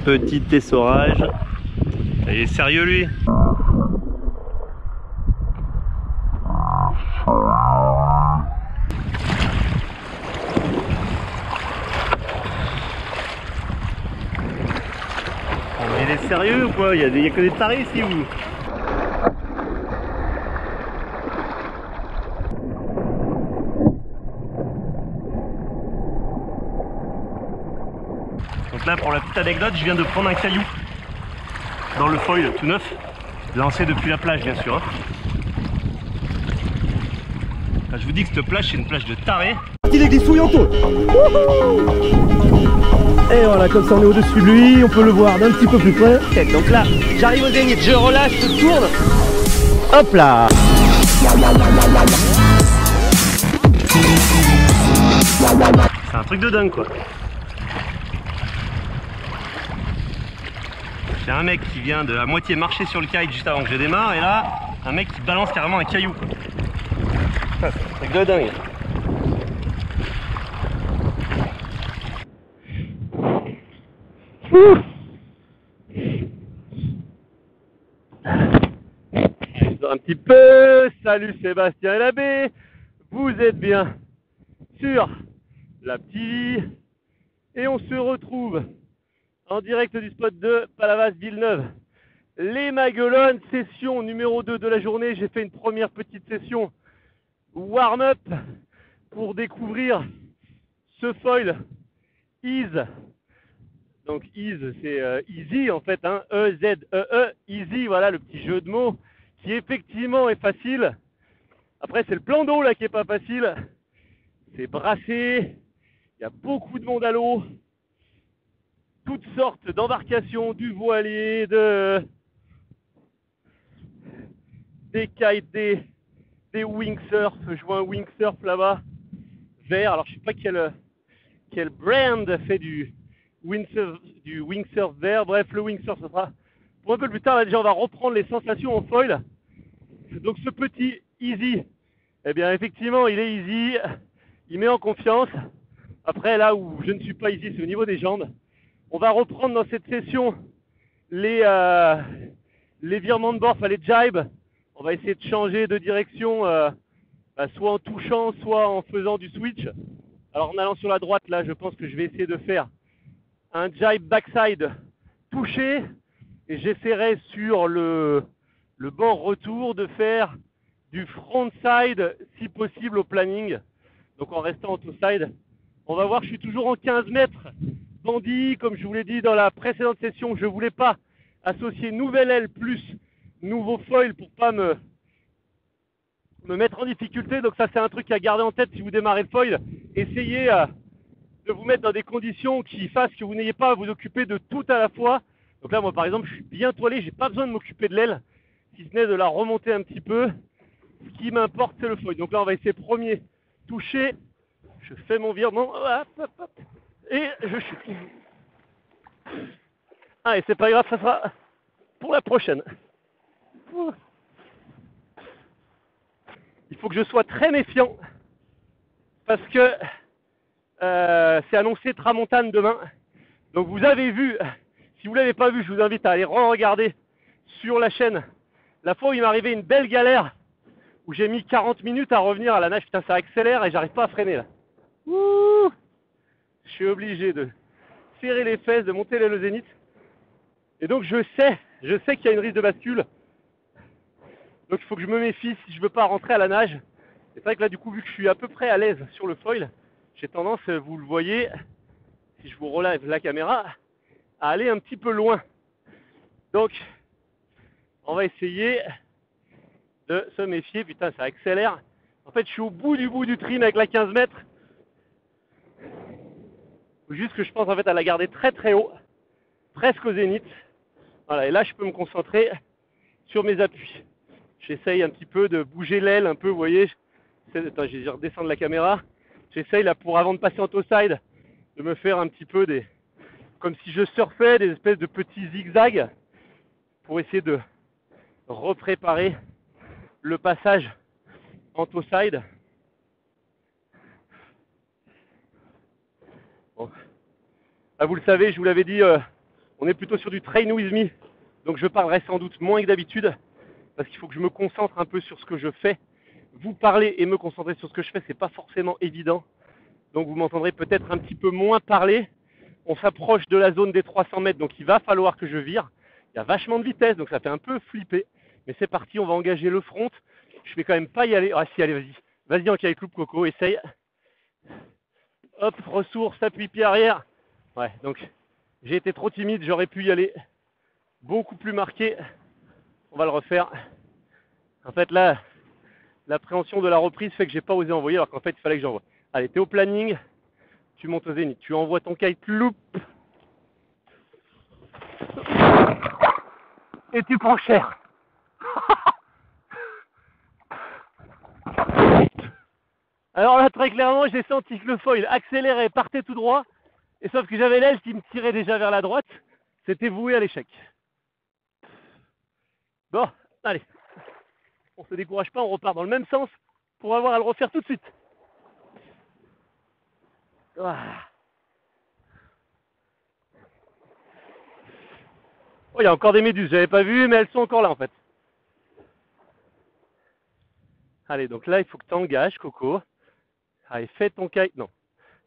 Petit essorage. Il est sérieux lui? Il est sérieux ou quoi? Il y a que des tarés ici ou? Donc là, pour la petite anecdote, je viens de prendre un caillou dans le foil tout neuf, lancé depuis la plage bien sûr. Enfin, je vous dis que cette plage c'est une plage de tarés. Il est glissouille en tôle. Et voilà, comme ça on est au-dessus de lui, on peut le voir d'un petit peu plus près. Donc là, j'arrive au zénith, je relâche, je tourne. Hop là. C'est un truc de dingue quoi. J'ai un mec qui vient de à moitié marcher sur le kite juste avant que je démarre et là, un mec qui balance carrément un caillou quoi. C'est un truc de dingue. Un petit peu, salut Sébastien et l'abbé, vous êtes bien sur la petite et on se retrouve en direct du spot de Palavas-Villeneuve. Les Maguelones, session numéro 2 de la journée. J'ai fait une première petite session warm-up pour découvrir ce foil Ease. Donc Ease, c'est easy en fait, hein, E-Z-E-E, easy, voilà le petit jeu de mots qui effectivement est facile. Après c'est le plan d'eau là qui est pas facile. C'est brassé, il y a beaucoup de monde à l'eau. Toutes sortes d'embarcations, du voilier, des kites, des wingsurf. Je vois un wingsurf là-bas, vert. Alors je sais pas quel brand fait du wingsurf vert. Bref, le wingsurf, ce sera pour un peu plus tard. Là, déjà, on va reprendre les sensations en foil. Donc ce petit easy, eh bien effectivement, il est easy. Il met en confiance. Après, là où je ne suis pas easy, c'est au niveau des jambes. On va reprendre dans cette session les virements de bord, enfin les jibes. On va essayer de changer de direction, soit en touchant, soit en faisant du switch. Alors en allant sur la droite, là, je pense que je vais essayer de faire un jibe backside touché. Et j'essaierai sur le bord retour de faire du frontside, si possible, au planning. Donc en restant en toe-side. On va voir, je suis toujours en 15 mètres. Bandit, comme je vous l'ai dit dans la précédente session, je ne voulais pas associer nouvelle aile plus nouveau foil pour pas me mettre en difficulté. Donc ça c'est un truc à garder en tête si vous démarrez le foil. Essayez de vous mettre dans des conditions qui fassent que vous n'ayez pas à vous occuper de tout à la fois. Donc là moi par exemple je suis bien toilé, j'ai pas besoin de m'occuper de l'aile, si ce n'est de la remonter un petit peu. Ce qui m'importe c'est le foil. Donc là on va essayer premier toucher, je fais mon virement, hop, hop, hop. Et je chute. Ah, et c'est pas grave, ça sera pour la prochaine. Il faut que je sois très méfiant parce que c'est annoncé tramontane demain. Donc vous avez vu, si vous ne l'avez pas vu, je vous invite à aller regarder sur la chaîne la fois où il m'est arrivé une belle galère où j'ai mis 40 minutes à revenir à la nage. Putain, ça accélère et j'arrive pas à freiner là. Ouh, je suis obligé de serrer les fesses, de monter l'aile au zénith. Et donc je sais qu'il y a une risque de bascule. Donc il faut que je me méfie si je veux pas rentrer à la nage. Et c'est vrai que là du coup, vu que je suis à peu près à l'aise sur le foil, j'ai tendance, vous le voyez, si je vous relève la caméra, à aller un petit peu loin. Donc on va essayer de se méfier. Putain, ça accélère. En fait, je suis au bout du trim avec la 15 mètres. Faut juste que je pense en fait à la garder très très haut, presque au zénith. Voilà, et là je peux me concentrer sur mes appuis. J'essaye un petit peu de bouger l'aile un peu, vous voyez. Attends, je vais redescendre la caméra. J'essaye là pour, avant de passer en toe side, de me faire un petit peu des, comme si je surfais, des espèces de petits zigzags pour essayer de repréparer le passage en toe side. Bon. Ah, vous le savez, je vous l'avais dit On est plutôt sur du train with me, donc je parlerai sans doute moins que d'habitude, parce qu'il faut que je me concentre un peu sur ce que je fais. Vous parler et me concentrer sur ce que je fais, c'est pas forcément évident, donc vous m'entendrez peut-être un petit peu moins parler. On s'approche de la zone des 300 mètres, donc il va falloir que je vire. Il y a vachement de vitesse, donc ça fait un peu flipper, mais c'est parti, on va engager le front. Je vais quand même pas y aller. Ah si, allez, vas-y. Vas-y en kite loop, Coco, essaye. Hop, ressource, appui pied arrière. Ouais, donc j'ai été trop timide, j'aurais pu y aller beaucoup plus marqué. On va le refaire. En fait, là, l'appréhension de la reprise fait que j'ai pas osé envoyer, alors qu'en fait, il fallait que j'envoie. Allez, t'es au planning, tu montes au zénith, tu envoies ton kite loop. Et tu prends cher. Alors là, très clairement, j'ai senti que le foil accélérait, partait tout droit, et sauf que j'avais l'aile qui me tirait déjà vers la droite, c'était voué à l'échec. Bon, allez, on se décourage pas, on repart dans le même sens pour avoir à le refaire tout de suite. Ah. Oh, il y a encore des méduses, j'avais pas vu, mais elles sont encore là en fait. Allez, donc là, il faut que tu engages, Coco. Allez, fais ton kite. Non,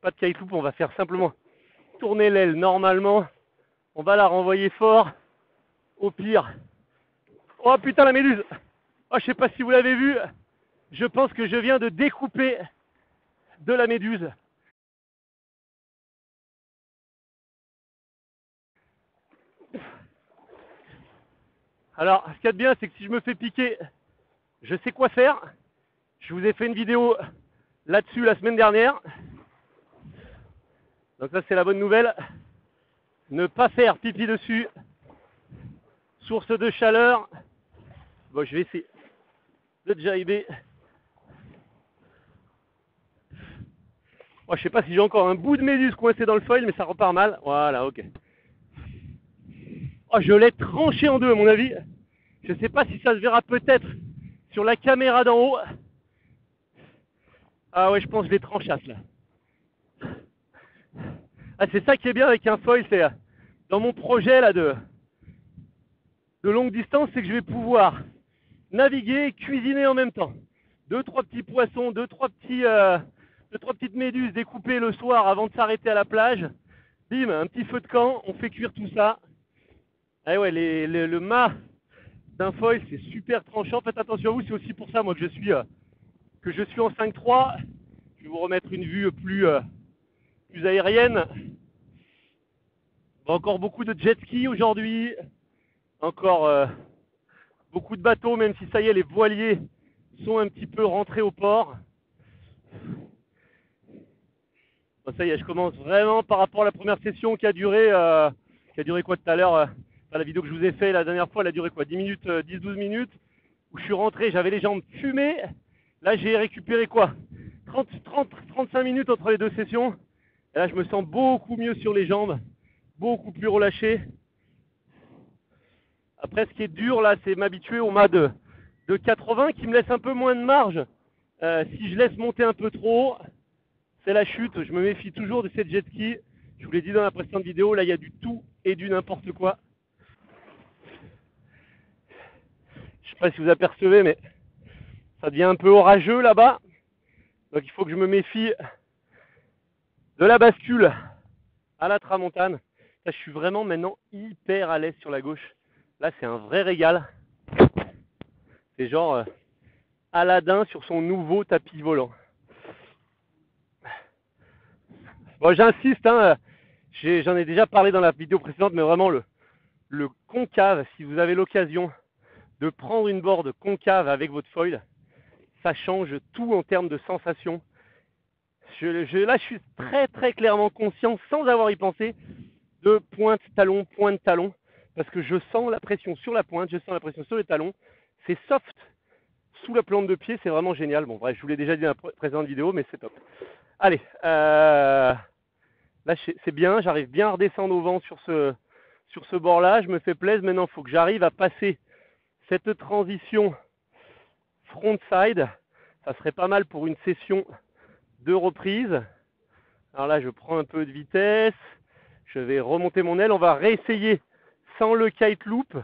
pas de kite loop, on va faire simplement tourner l'aile normalement. On va la renvoyer fort. Au pire. Oh putain, la méduse. Oh, je sais pas si vous l'avez vu. Je pense que je viens de découper de la méduse. Alors, ce qu'il y a de bien, c'est que si je me fais piquer, je sais quoi faire. Je vous ai fait une vidéo là-dessus la semaine dernière. Donc ça, c'est la bonne nouvelle. Ne pas faire pipi dessus. Source de chaleur. Bon, je vais essayer de jiber. Oh, je sais pas si j'ai encore un bout de méduse coincé dans le foil, mais ça repart mal. Voilà, ok. Oh, je l'ai tranché en deux, à mon avis. Je sais pas si ça se verra peut-être sur la caméra d'en haut. Ah ouais, je pense que je l'ai tranchasse là. Ah, c'est ça qui est bien avec un foil, c'est dans mon projet là de longue distance, c'est que je vais pouvoir naviguer et cuisiner en même temps. 2-3 petits poissons, 2-3 petites méduses découpées le soir avant de s'arrêter à la plage. Bim, un petit feu de camp, on fait cuire tout ça. Ah ouais, le mât d'un foil, c'est super tranchant. Faites attention à vous, c'est aussi pour ça moi que je suis en 5.3. Je vais vous remettre une vue plus aérienne. Bon, encore beaucoup de jet ski aujourd'hui. Encore beaucoup de bateaux, même si ça y est, les voiliers sont un petit peu rentrés au port. Bon, ça y est, je commence vraiment par rapport à la première session qui a duré quoi tout à l'heure la vidéo que je vous ai fait la dernière fois, elle a duré quoi 10 minutes, 10-12 minutes, où je suis rentré, j'avais les jambes fumées. Là, j'ai récupéré quoi 35 minutes entre les deux sessions. Et là, je me sens beaucoup mieux sur les jambes, beaucoup plus relâché. Après, ce qui est dur, là, c'est m'habituer au mât de 80 qui me laisse un peu moins de marge. Si je laisse monter un peu trop haut, c'est la chute. Je me méfie toujours de cette jet ski. Je vous l'ai dit dans la précédente vidéo, là, il y a du tout et du n'importe quoi. Je ne sais pas si vous apercevez, mais ça devient un peu orageux là-bas. Donc, il faut que je me méfie de la bascule à la tramontane. Là, je suis vraiment maintenant hyper à l'aise sur la gauche. Là, c'est un vrai régal. C'est genre Aladdin sur son nouveau tapis volant. Bon, j'insiste, hein, j'en ai déjà parlé dans la vidéo précédente, mais vraiment le concave, si vous avez l'occasion de prendre une board concave avec votre foil, ça change tout en termes de sensation. Là, je suis très très clairement conscient, sans avoir y pensé, de pointe talon, parce que je sens la pression sur la pointe, je sens la pression sur les talons. C'est soft sous la plante de pied, c'est vraiment génial. Bon, bref, je vous l'ai déjà dit dans la précédente vidéo, mais c'est top. Allez, là c'est bien, j'arrive bien à redescendre au vent sur ce bord-là, je me fais plaisir. Maintenant, il faut que j'arrive à passer cette transition frontside. Ça serait pas mal pour une session de reprise. Alors là, je prends un peu de vitesse, Je vais remonter mon aile, on va réessayer sans le kite loop.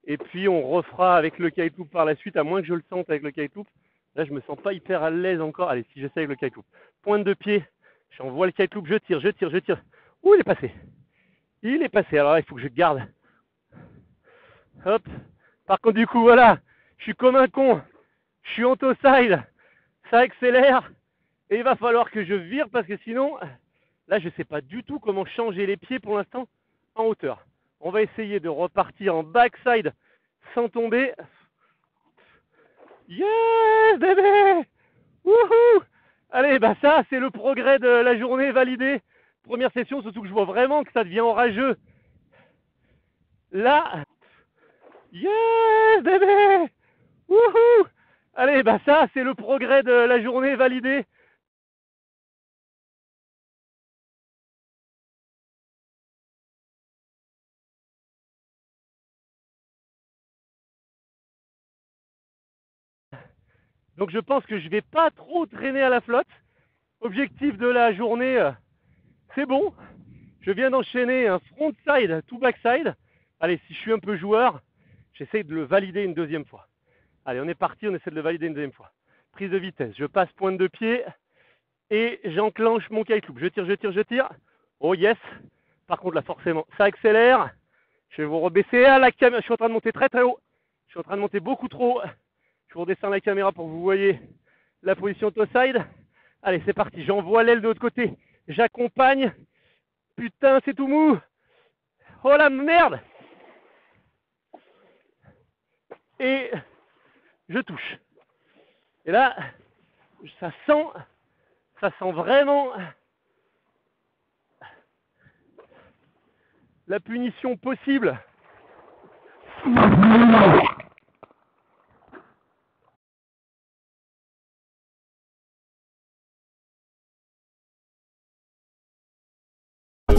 Et puis on refera avec le kite loop par la suite, à moins que je le sente avec le kite loop. Là, je me sens pas hyper à l'aise encore. Allez, si j'essaie avec le kite loop. Pointe de pied, j'envoie le kite loop, je tire, je tire, je tire. Ouh, il est passé. Il est passé. Alors là, il faut que je garde. Hop. Par contre, du coup, voilà, je suis comme un con. Je suis auto-side. Ça accélère. Et il va falloir que je vire parce que sinon, là, je ne sais pas du tout comment changer les pieds pour l'instant en hauteur. On va essayer de repartir en backside sans tomber. Yes, bébé! Wouhou! Allez, bah ça, c'est le progrès de la journée validé. Première session, surtout que je vois vraiment que ça devient orageux. Là, yes, bébé! Wouhou! Allez, bah ça, c'est le progrès de la journée validé. Donc je pense que je ne vais pas trop traîner à la flotte. Objectif de la journée, c'est bon. Je viens d'enchaîner un frontside to backside. Allez, si je suis un peu joueur, j'essaie de le valider une deuxième fois. Allez, on est parti, on essaie de le valider une deuxième fois. Prise de vitesse, je passe pointe de pied et j'enclenche mon kite loop. Je tire, je tire, je tire. Oh yes. Par contre là forcément, ça accélère. Je vais vous rebaisser à la caméra. Je suis en train de monter très très haut. Je suis en train de monter beaucoup trop. Je vous redescends la caméra pour que vous voyez la position toe-side. Allez, c'est parti. J'envoie l'aile de l'autre côté. J'accompagne. Putain, c'est tout mou. Oh la merde. Et je touche. Et là, ça sent vraiment la punition possible.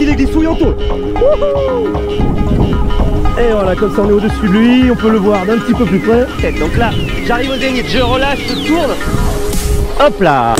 Il est glissouille en tôle. Et voilà, comme ça on est au-dessus de lui, on peut le voir d'un petit peu plus près. Donc là, j'arrive au zénith, je relâche, je tourne. Hop là.